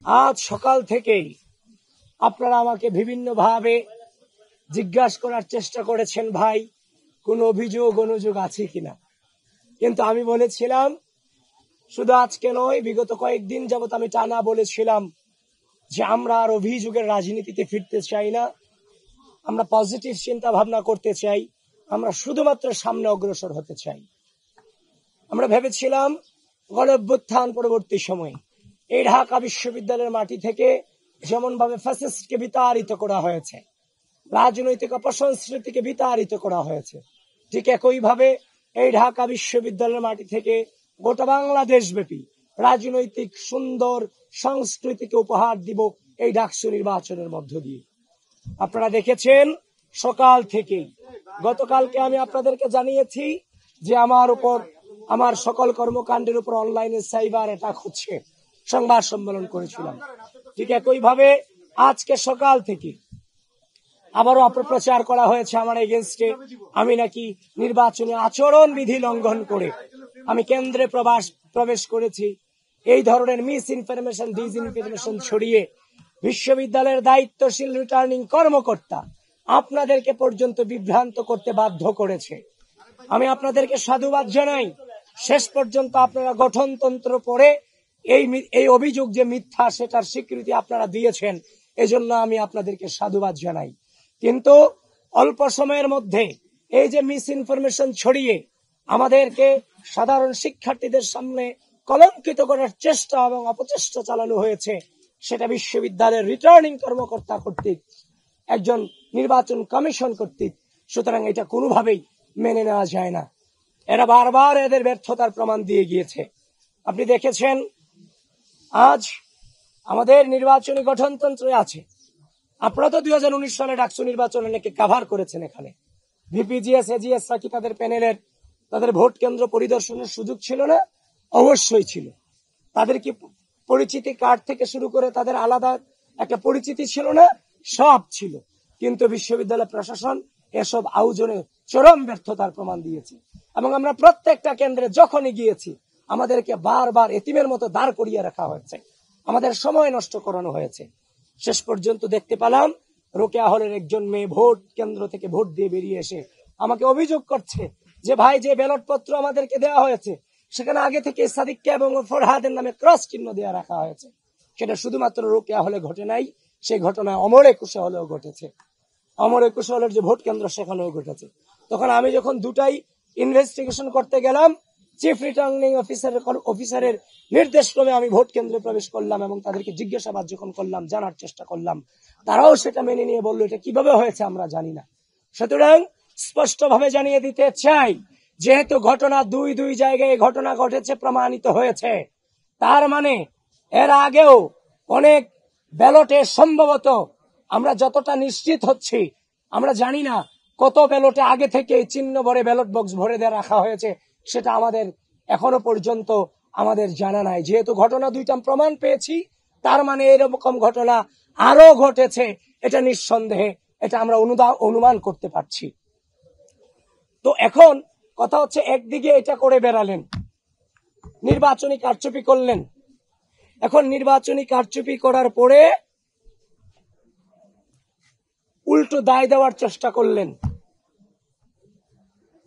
আজ সকাল থেকেই আপনারা আমাকে বিভিন্নভাবে জিজ্ঞাসা করার চেষ্টা করেছেন, ভাই কোন অভিযোগ অনুযোগ আছে কিনা। কিন্তু আমি বলেছিলাম, শুধু আজকে নয়, বিগত কয়েকদিন যাবত আমি টানা বলেছিলাম যে আমরা আর অভিযোগের রাজনীতিতে ফিরতে চাই না। আমরা পজিটিভ চিন্তা ভাবনা করতে চাই, আমরা শুধুমাত্র সামনে অগ্রসর হতে চাই। আমরা ভেবেছিলাম গণঅভ্যুত্থান পরবর্তী সময়ে এই ঢাকা বিশ্ববিদ্যালয়ের মাটি থেকে যেমন ভাবে ফ্যাসিস্টকে বিতাড়িত করা হয়েছে, রাজনৈতিক অপসংস্কৃতিকে বিতাড়িত করা হয়েছে, ঠিক একইভাবে এই ঢাকা বিশ্ববিদ্যালয়ের মাটি থেকে গোটা বাংলাদেশ ব্যাপী রাজনৈতিক সুন্দর সংস্কৃতিকে উপহার দিব এই ডাকসু নির্বাচনের মধ্য দিয়ে। আপনারা দেখেছেন সকাল থেকেই, গতকালকে আমি আপনাদেরকে জানিয়েছি যে আমার উপর, আমার সকল কর্মকাণ্ডের উপর অনলাইনে সাইবার অ্যাটাক হচ্ছে, সংবাদ সম্মেলন করেছিলাম। ঠিক একইভাবে আজকে সকাল থেকে আবারও অপপ্রচার করা হয়েছে আমার এগেনস্টে। আমি নাকি নির্বাচনী আচরণ বিধি লঙ্ঘন করে আমি কেন্দ্রে প্রবেশ করেছি। এই ধরনের মিস ইনফরমেশন, ডিসইনফরমেশন ছড়িয়ে বিশ্ববিদ্যালয়ের দায়িত্বশীল রিটার্নিং কর্মকর্তা আপনাদেরকে পর্যন্ত বিভ্রান্ত করতে বাধ্য করেছে। আমি আপনাদেরকে সাধুবাদ জানাই। শেষ পর্যন্ত আপনারা গঠনতন্ত্র পড়ে এই অভিযোগ যে মিথ্যা সেটার স্বীকৃতি আপনারা দিয়েছেন, এজন্য আমি আপনাদেরকে সাধুবাদ জানাই। কিন্তু অল্প সময়ের মধ্যে এই যে মিস ইনফরমেশন ছড়িয়ে আমাদেরকে সাধারণ শিক্ষার্থীদের সামনে কলঙ্কিত করার চেষ্টা এবং অপচেষ্টা চালানো হয়েছে, সেটা বিশ্ববিদ্যালয়ের রিটার্নিং কর্মকর্তা কর্তৃক, একজন নির্বাচন কমিশন কর্তৃক। সুতরাং এটা কোনোভাবেই মেনে নেওয়া যায় না। এরা বারবার এদের ব্যর্থতার প্রমাণ দিয়ে গিয়েছে। আপনি দেখেছেন আজ আমাদের নির্বাচনী গঠনতন্ত্রে আছে, আপনারা তো 2019 সালে ডাকসু নির্বাচন অনেকে কাভার করেছেন। এখানে ভিপিজিএস, এজিএস কি তাদের প্যানেলের, তাদের ভোট কেন্দ্র পরিদর্শনের সুযোগ ছিল না? অবশ্যই ছিল। তাদের কি পরিচিতি কার্ড থেকে শুরু করে তাদের আলাদা একটা পরিচিতি ছিল না? সব ছিল। কিন্তু বিশ্ববিদ্যালয় প্রশাসন এসব আয়োজনে চরম ব্যর্থতার প্রমাণ দিয়েছে। এবং আমরা প্রত্যেকটা কেন্দ্রে যখনই গিয়েছি আমাদেরকে বারবার এতিমের মতো দাঁড় করিয়ে রাখা হয়েছে, আমাদের সময় নষ্ট করানো হয়েছে। শেষ পর্যন্ত দেখতে পেলাম রোকেয়া হলের একজন মেয়ে ভোট কেন্দ্র থেকে ভোট দিয়ে বেরিয়ে এসে আমাকে অভিযোগ করছে যে ভাই, যে ব্যালট পত্র আমাদেরকে দেওয়া হয়েছে সেখানে আগে থেকে সাদিককে এবং ফরহাদের নামে ক্রস চিহ্ন দেওয়া রাখা হয়েছে। সেটা শুধুমাত্র রোকেয়া হলে ঘটে নাই, সেই ঘটনা অমর একুশে হলেও ঘটেছে। অমর একুশে হলের যে ভোট কেন্দ্র সেখানেও ঘটেছে। তখন আমি যখন দুটাই ইনভেস্টিগেশন করতে গেলাম, চিফ রিটার্নিং অফিসারের নির্দেশ ক্রমে আমি ভোট কেন্দ্রে প্রবেশ করলাম এবং তাদেরকে জিজ্ঞাসাবাদ যখন করলাম, জানার চেষ্টা করলাম, তারাও সেটা মেনে নিয়ে বললো এটা কিভাবে হয়েছে আমরা জানি না। সুতরাং স্পষ্টভাবে জানিয়ে দিতে চাই, যেহেতু ঘটনা দুই জায়গায় ঘটনা ঘটেছে, প্রমাণিত হয়েছে, তার মানে এর আগেও অনেক ব্যালটে সম্ভবত, আমরা যতটা নিশ্চিত হচ্ছি, আমরা জানি না কত ব্যালটে আগে থেকে চিহ্ন ভরে ব্যালট বক্স ভরে দিয়ে রাখা হয়েছে, সেটা আমাদের এখনো পর্যন্ত আমাদের জানা নাই। যেহেতু ঘটনা দুইটা প্রমাণ পেয়েছি, তার মানে এরকম ঘটনা আরো ঘটেছে, এটা নিঃসন্দেহে, এটা আমরা অনুমান করতে পারছি। তো এখন কথা হচ্ছে, একদিকে এটা করে বেড়ালেন, নির্বাচনী কারচুপি করলেন, এখন নির্বাচনী কারচুপি করার পরে উল্টো দায় দেওয়ার চেষ্টা করলেন।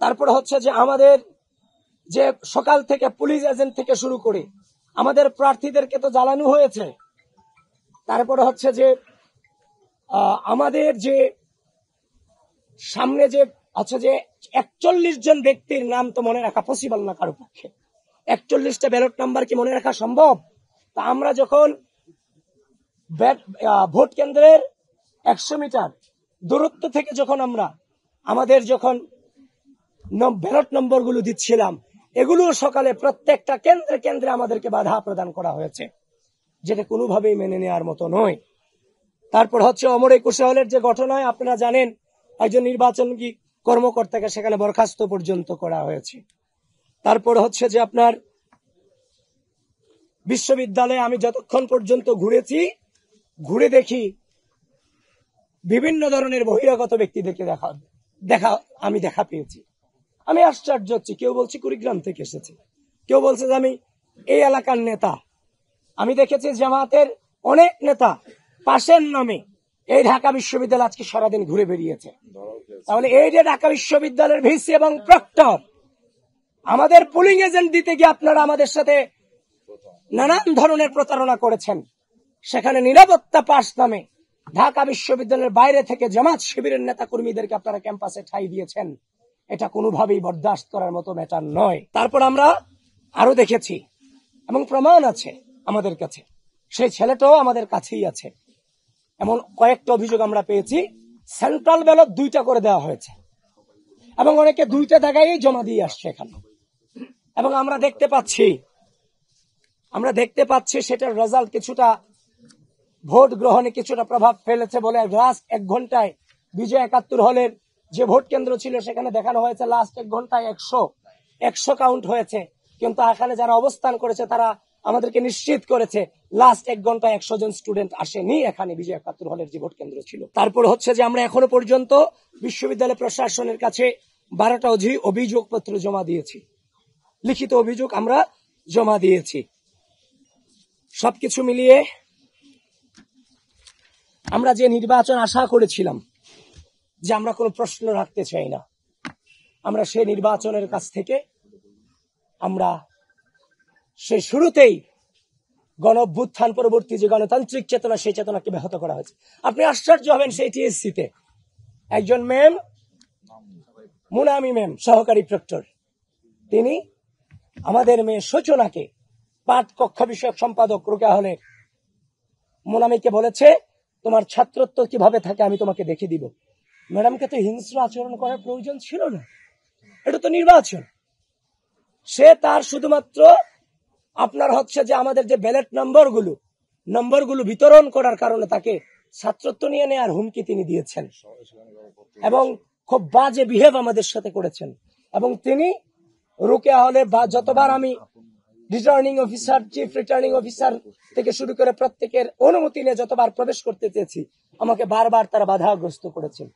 তারপর হচ্ছে যে আমাদের যে সকাল থেকে পুলিশ এজেন্ট থেকে শুরু করে আমাদের প্রার্থীদেরকে তো জ্বালানো হয়েছে। তারপরে হচ্ছে যে আমাদের যে সামনে যে আচ্ছা যে 41 জন ব্যক্তির নাম তো মনে রাখা পসিবল না কারো পক্ষে। 41টা ব্যালট নাম্বার কি মনে রাখা সম্ভব? তা আমরা যখন ভোট কেন্দ্রের 100 মিটার দূরত্ব থেকে যখন আমরা আমাদের যখন ব্যালট নম্বর গুলো দিচ্ছিলাম, এগুলো সকালে প্রত্যেকটা কেন্দ্রে কেন্দ্রে আমাদেরকে বাধা প্রদান করা হয়েছে, যেটা কোনোভাবেই মেনে নেওয়ার মতো নয়। তারপর হচ্ছে অমর একুশে হলের যে ঘটনায় আপনারা জানেন, একজন নির্বাচন কর্মকর্তাকে সেখানে বরখাস্ত পর্যন্ত করা হয়েছে। তারপর হচ্ছে যে আপনার বিশ্ববিদ্যালয়ে আমি যতক্ষণ পর্যন্ত ঘুরেছি, ঘুরে দেখি বিভিন্ন ধরনের বহিরাগত ব্যক্তিদেরকে দেখা পেয়েছি। আমি আশ্চর্য হচ্ছি। কেউ বলছে কুড়িগ্রাম থেকে এসেছে, কেউ বলছে যে আমি এই এলাকার নেতা। আমি দেখেছি জামাতের অনেক নেতা পাশের নামে এই ঢাকা বিশ্ববিদ্যালয় আজকে সারাদিন ঘুরে বেরিয়েছে। তাহলে এই যে ঢাকা বিশ্ববিদ্যালয়ের ভিসি এবং প্রক্টর আমাদের পুলিং এজেন্ট দিতে গিয়ে আপনারা আমাদের সাথে নানান ধরনের প্রতারণা করেছেন। সেখানে নিরাপত্তা পাস নামে ঢাকা বিশ্ববিদ্যালয়ের বাইরে থেকে জামাত শিবিরের নেতা কর্মীদেরকে আপনারা ক্যাম্পাসে ঠাঁই দিয়েছেন। এটা কোনোভাবেই বরদাস্ত করার মতো ম্যাটার নয়। তারপর আমরা আরো দেখেছি এবং প্রমাণ আছে আমাদের কাছে, সেই ছেলেটাও আমাদের কাছেই আছে। এমন কয়েকটা অভিযোগ আমরা পেয়েছি, সেন্ট্রাল ব্যালট 2টা করে দেওয়া হয়েছে এবং অনেকে 2টা জায়গায় জমা দিয়ে আসছে এখানে। এবং আমরা দেখতে পাচ্ছি সেটার রেজাল্ট কিছুটা ভোট গ্রহণে কিছুটা প্রভাব ফেলেছে বলে লাস্ট 1 ঘন্টায় বিজয় 71 হলের যে ভোট কেন্দ্র ছিল সেখানে দেখানো হয়েছে লাস্ট 1 ঘন্টায় 100 কাউন্ট হয়েছে। কিন্তু এখানে যারা অবস্থান করেছে তারা আমাদেরকে নিশ্চিত করেছে লাস্ট 1 ঘন্টায় 100 জন স্টুডেন্ট আসেনি এখানে বিজয় 71 হলের যে ভোট কেন্দ্র ছিল। তারপর হচ্ছে যে আমরা এখনো পর্যন্ত বিশ্ববিদ্যালয় প্রশাসনের কাছে 12টা অভিযোগপত্র জমা দিয়েছি, লিখিত অভিযোগ আমরা জমা দিয়েছি। সবকিছু মিলিয়ে আমরা যে নির্বাচন আশা করেছিলাম যে আমরা কোনো প্রশ্ন রাখতে চাই না, আমরা সেই নির্বাচনের কাছ থেকে আমরা সেই শুরুতেই গণ-অভ্যুত্থান পরবর্তী যে গণতান্ত্রিক চেতনা, সেই চেতনাকে ব্যাহত করা হয়েছে। আপনি আশ্চর্য হবেন, সেই টিএসসিতে একজন ম্যাম, মুনামি ম্যাম, সহকারী প্রক্টর, তিনি আমাদের মেয়ে সূচনাকে পাঠ কক্ষ বিষয়ক সম্পাদক রোকেয়া হলে মুনামিকে বলেছে তোমার ছাত্রত্ব কিভাবে থাকে আমি তোমাকে দেখিয়ে দিব। ম্যাডামকে তো হিংস্র আচরণ করার প্রয়োজন ছিল না, এটা তো নির্বাচন। সে তার শুধুমাত্র আপনার হচ্ছে যে আমাদের যে ব্যালট নম্বরগুলো বিতরণ করার কারণে তাকে ছাত্রত্ব নিয়ে নেওয়ার হুমকি তিনি দিয়েছেন এবং খুব বাজে বিহেভ আমাদের সাথে করেছেন। এবং তিনি রোকেয়া হলে যতবার আমি returning officer, chief returning officer থেকে শুরু করে প্রত্যেকের অনুমতি নিয়ে যতবার প্রবেশ করতে চেয়েছি, আমাকে বারবার তারা বাধাগ্রস্ত করেছেন।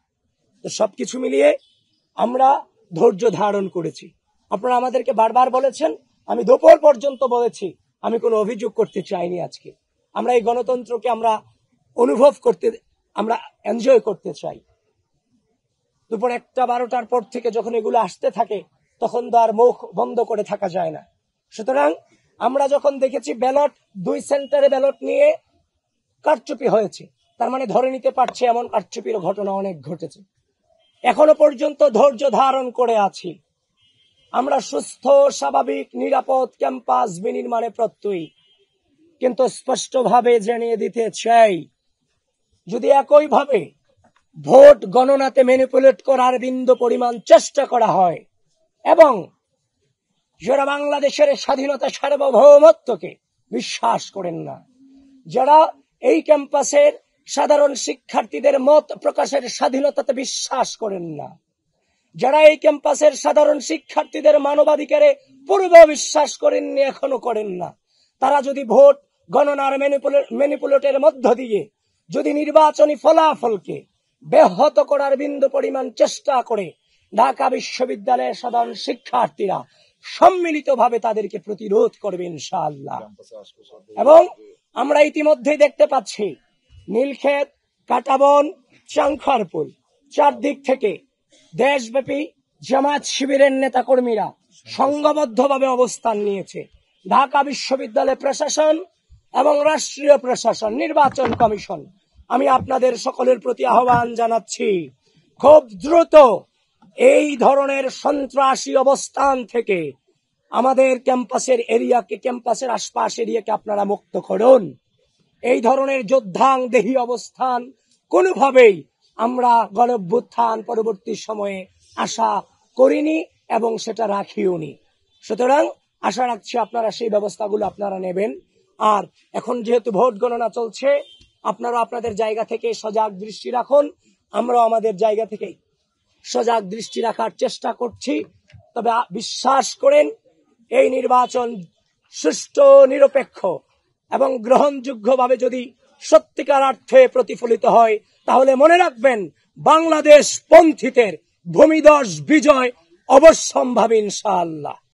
তো সবকিছু মিলিয়ে আমরা ধৈর্য ধারণ করেছি। আপনারা আমাদেরকে বারবার বলেছেন, আমি দুপুর পর্যন্ত বলেছি আমি কোনো অভিযোগ করতে চাইনি। আজকে আমরা এই গণতন্ত্রকে আমরা অনুভব করতে, আমরা এনজয় করতে চাই। দুপুর 1টা-12টার পর থেকে যখন এগুলো আসতে থাকে তখন তো আর মুখ বন্ধ করে থাকা যায় না। সুতরাং আমরা যখন দেখেছি ব্যালট 2 সেন্টারে ব্যালট নিয়ে কারচুপি হয়েছে, তার মানে ধরে নিতে পারছে এমন কারচুপির ঘটনা অনেক ঘটেছে। এখনো পর্যন্ত ধৈর্য ধারণ করে আছি। আমরা সুস্থ, স্বাভাবিক, নিরাপদ ক্যাম্পাস বিনির্মাণে প্রত্যয়ী। কিন্তু স্পষ্টভাবে জানিয়ে দিতে চাই, যদি একইভাবে ভোট গণনাতে ম্যানিপুলেট করার বিন্দু পরিমাণ চেষ্টা করা হয় এবং যারা বাংলাদেশের স্বাধীনতা, সার্বভৌমত্বকে বিশ্বাস করেন না, যারা এই ক্যাম্পাসের সাধারণ শিক্ষার্থীদের মত প্রকাশের স্বাধীনতাতে বিশ্বাস করেন না, যারা এই ক্যাম্পাসের সাধারণ শিক্ষার্থীদের মানবাধিকারে পূর্ব বিশ্বাস করেননি, এখনো করেন না, তারা যদি ভোট গণনার ম্যানিপুলেটের মধ্য দিয়ে যদি নির্বাচনী ফলাফলকে ব্যাহত করার বিন্দু পরিমাণ চেষ্টা করে, ঢাকা বিশ্ববিদ্যালয়ের সাধারণ শিক্ষার্থীরা সম্মিলিতভাবে তাদেরকে প্রতিরোধ করবে ইনশাআল্লাহ। এবং আমরা ইতিমধ্যেই দেখতে পাচ্ছি নীলক্ষেত, কাটাবন, চাংখারপুল, চারদিক থেকে দেশব্যাপী জামাত শিবিরের নেতা কর্মীরা সংঘবদ্ধভাবে অবস্থান নিয়েছে। ঢাকা বিশ্ববিদ্যালয় প্রশাসন এবং রাষ্ট্রীয় প্রশাসন, নির্বাচন কমিশন, আমি আপনাদের সকলের প্রতি আহ্বান জানাচ্ছি, খুব দ্রুত এই ধরনের সন্ত্রাসী অবস্থান থেকে আমাদের ক্যাম্পাসের এরিয়াকে, ক্যাম্পাসের আশপাশ এরিয়াকে আপনারা মুক্ত করুন। এই ধরনের যোদ্ধাংদেহী অবস্থান কোনোভাবেই আমরা গণ-অভ্যুত্থান পরবর্তী সময়ে আশা করিনি এবং সেটা রাখিওনি। সুতরাং আশা রাখছি আপনারা সেই ব্যবস্থাগুলো আপনারা নেবেন। আর এখন যেহেতু ভোট গণনা চলছে, আপনারা আপনাদের জায়গা থেকে সজাগ দৃষ্টি রাখুন, আমরাও আমাদের জায়গা থেকে সজাগ দৃষ্টি রাখার চেষ্টা করছি। তবে বিশ্বাস করেন, এই নির্বাচন সুষ্ঠু, নিরপেক্ষ এবং গ্রহণযোগ্যভাবে যদি সত্যিকার অর্থে প্রতিফলিত হয়, তাহলে মনে রাখবেন বাংলাদেশ পন্থীদের ভূমিধস বিজয় অবশ্যম্ভাবী ইনশাআল্লাহ।